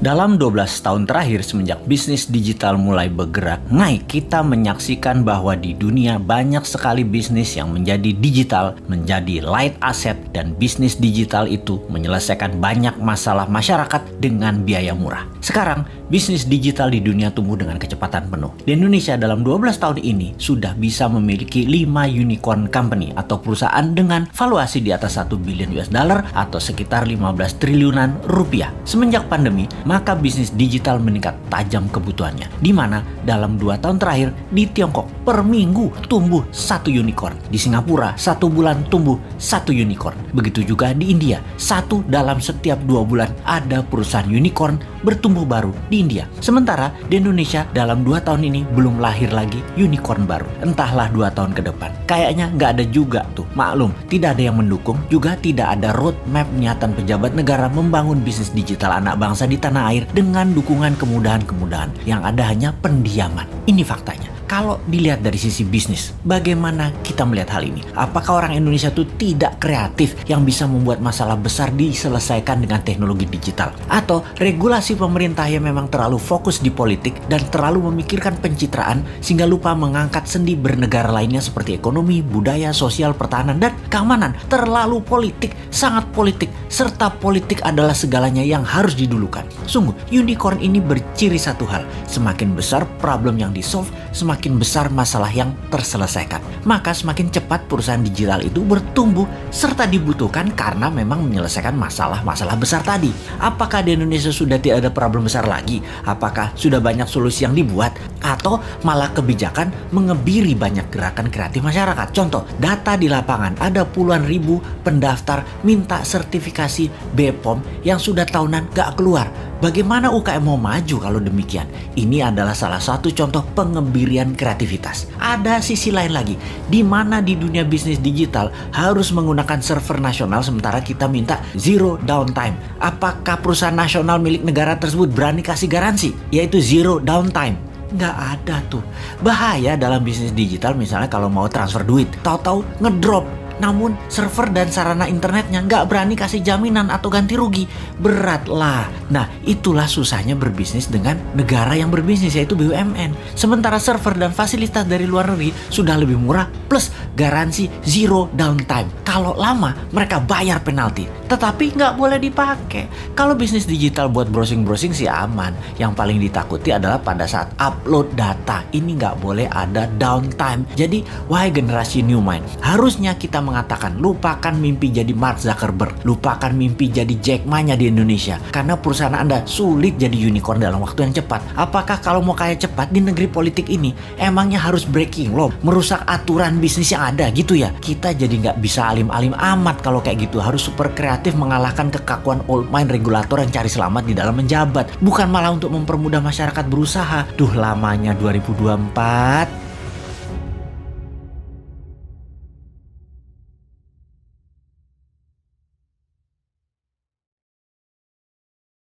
Dalam 12 tahun terakhir semenjak bisnis digital mulai bergerak naik, kita menyaksikan bahwa di dunia banyak sekali bisnis yang menjadi digital, menjadi light asset, dan bisnis digital itu menyelesaikan banyak masalah masyarakat dengan biaya murah. Sekarang, bisnis digital di dunia tumbuh dengan kecepatan penuh. Di Indonesia dalam 12 tahun ini sudah bisa memiliki 5 unicorn company atau perusahaan dengan valuasi di atas 1 billion US dollar atau sekitar 15 triliunan rupiah. Semenjak pandemi, maka bisnis digital meningkat tajam kebutuhannya. Di mana dalam 2 tahun terakhir di Tiongkok per minggu tumbuh 1 unicorn. Di Singapura 1 bulan tumbuh 1 unicorn. Begitu juga di India, 1 dalam setiap 2 bulan ada perusahaan unicorn bertumbuh baru di India. Sementara di Indonesia dalam 2 tahun ini belum lahir lagi unicorn baru. Entahlah 2 tahun ke depan. Kayaknya nggak ada juga tuh. Maklum, tidak ada yang mendukung, juga tidak ada roadmap niatan pejabat negara membangun bisnis digital anak bangsa di tanah air dengan dukungan kemudahan-kemudahan. Yang ada hanya pendiaman. Ini faktanya. Kalau dilihat dari sisi bisnis, bagaimana kita melihat hal ini? Apakah orang Indonesia itu tidak kreatif yang bisa membuat masalah besar diselesaikan dengan teknologi digital? Atau regulasi pemerintah yang memang terlalu fokus di politik dan terlalu memikirkan pencitraan sehingga lupa mengangkat sendi bernegara lainnya seperti ekonomi, budaya, sosial, pertahanan, dan keamanan? Terlalu politik, sangat politik, serta politik adalah segalanya yang harus didulukan. Sungguh, unicorn ini berciri satu hal, semakin besar problem yang di-solve, semakin besar masalah yang terselesaikan. Maka semakin cepat perusahaan digital itu bertumbuh serta dibutuhkan karena memang menyelesaikan masalah-masalah besar tadi. Apakah di Indonesia sudah tidak ada problem besar lagi? Apakah sudah banyak solusi yang dibuat? Atau malah kebijakan mengebiri banyak gerakan kreatif masyarakat? Contoh, data di lapangan ada puluhan ribu pendaftar minta sertifikasi BPOM yang sudah tahunan gak keluar. Bagaimana UKM mau maju kalau demikian? Ini adalah salah satu contoh pengebirian kreativitas. Ada sisi lain lagi, di mana di dunia bisnis digital harus menggunakan server nasional sementara kita minta zero downtime. Apakah perusahaan nasional milik negara tersebut berani kasih garansi, yaitu zero downtime? Nggak ada tuh. Bahaya dalam bisnis digital misalnya kalau mau transfer duit, tahu-tahu ngedrop. Namun server dan sarana internetnya nggak berani kasih jaminan atau ganti rugi. Berat lah. Nah, itulah susahnya berbisnis dengan negara yang berbisnis, yaitu BUMN. Sementara server dan fasilitas dari luar negeri sudah lebih murah plus garansi zero downtime. Kalau lama mereka bayar penalti, tetapi nggak boleh dipakai. Kalau bisnis digital buat browsing-browsing sih aman. Yang paling ditakuti adalah pada saat upload data. Ini nggak boleh ada downtime. Jadi, wahai generasi new mind, harusnya kita mengatakan lupakan mimpi jadi Mark Zuckerberg, lupakan mimpi jadi Jack Ma-nya di Indonesia, karena perusahaan Anda sulit jadi unicorn dalam waktu yang cepat. Apakah kalau mau kaya cepat di negeri politik ini emangnya harus breaking law, merusak aturan bisnis yang ada gitu ya? Kita jadi nggak bisa alim-alim amat kalau kayak gitu, harus super kreatif mengalahkan kekakuan old mind regulator yang cari selamat di dalam menjabat, bukan malah untuk mempermudah masyarakat berusaha. Duh, lamanya 2024.